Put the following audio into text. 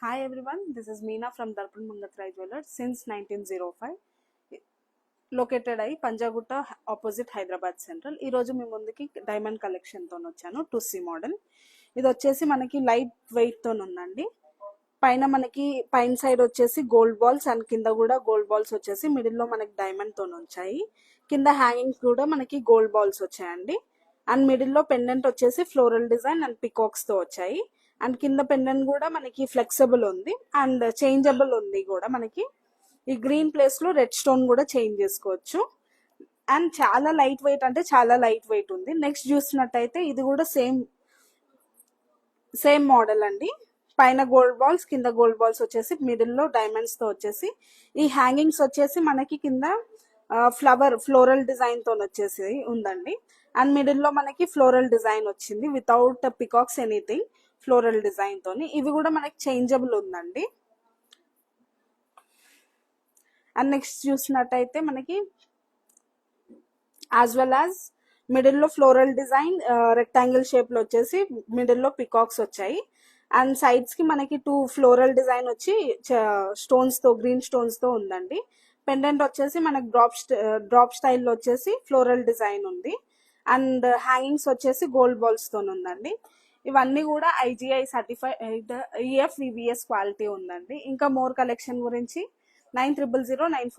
Hi everyone, this is Meena from Darpan Mangatrai Jewelers since 1905. Located అయ్యి Panjagutta opposite Hyderabad central. ఈరోజు మీ ముందుకి diamond కలెక్షన్తో వచ్చాను. 2C model. ఇది వచ్చేసి మనకి లైట్ వెయిట్తో ఉందండి. పైన మనకి పైన సైడ్ వచ్చేసి గోల్డ్ బాల్స్ అండ్ కింద కూడా గోల్డ్ బాల్స్ వచ్చేసి మిడిల్లో మనకి డైమండ్తో వచ్చాయి. కింద హ్యాంగింగ్స్ కూడా మనకి గోల్డ్ బాల్స్ వచ్చాయండి. అండ్ మిడిల్లో పెండెంట్ వచ్చేసి ఫ్లోరల్ డిజైన్ అండ్ పికాక్స్తో వచ్చాయి. అండ్ కింద పెండెంట్ కూడా మనకి ఫ్లెక్సిబుల్ ఉంది అండ్ చేంజబుల్ ఉంది కూడా. మనకి ఈ గ్రీన్ ప్లేస్ లో రెడ్ స్టోన్ కూడా చేంజ్ చేసుకోవచ్చు. అండ్ చాలా లైట్ వెయిట్ అంటే చాలా లైట్ వెయిట్ ఉంది. నెక్స్ట్ చూసినట్టయితే ఇది కూడా సేమ్ మోడల్ అండి. పైన గోల్డ్ బాల్స్ కింద గోల్డ్ బాల్స్ వచ్చేసి మిడిల్లో డైమండ్స్ తో వచ్చేసి ఈ హ్యాంగింగ్స్ వచ్చేసి మనకి కింద ఫ్లోరల్ డిజైన్ తో వచ్చేసి ఉందండి. అండ్ మిడిల్లో మనకి ఫ్లోరల్ డిజైన్ వచ్చింది without peacocks anything. Floral design తోని ఇవి కూడా మనకి చేంజబుల్ ఉందండి. అండ్ నెక్స్ట్ చూసినట్టయితే మనకి యాజ్ వెల్ యాజ్ మిడిల్లో ఫ్లోరల్ డిజైన్ రెక్టాంగిల్ షేప్ లో వచ్చేసి మిడిల్లో పికాక్స్ వచ్చాయి. అండ్ సైడ్స్ కి మనకి 2 ఫ్లోరల్ డిజైన్ వచ్చి స్టోన్స్ తో గ్రీన్ స్టోన్స్ తో ఉందండి. పెండెంట్ వచ్చేసి మనకి డ్రాప్ స్టైల్లో వచ్చేసి ఫ్లోరల్ డిజైన్ ఉంది. అండ్ హ్యాంగింగ్స్ వచ్చేసి గోల్డ్ బాల్స్ తో ఉందండి. ఇవన్నీ కూడా IGI certified EF VVS quality ఉందండి. ఇంకా మోర్ కలెక్షన్ గురించి 900094